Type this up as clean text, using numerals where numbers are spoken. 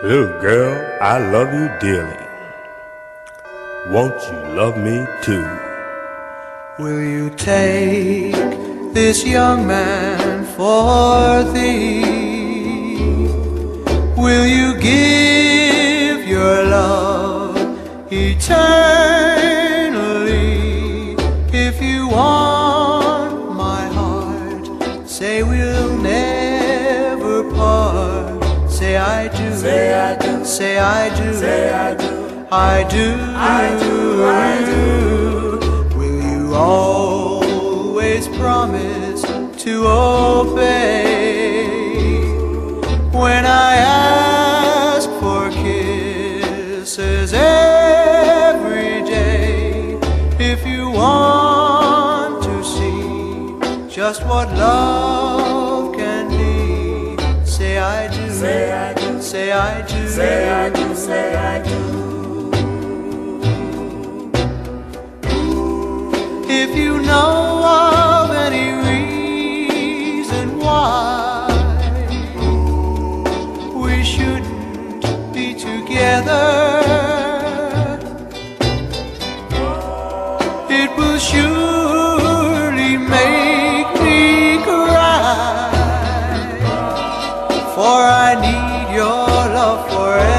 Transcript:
Little girl, I love you dearly. Won't you love me too? Will you take this young man for thee? Will you give your love eternally? If you want my heart, say we'll never part. Say I do, say I do, say I do, say I do, I do, I do, I do. Will you always promise to obey when I ask for kisses every day? If you want to see just what love can be, say I do, say I do, say I do, say I do, say I do. If you know of any reason why we shouldn't be together, it will surely make me cry, for I need your love forever.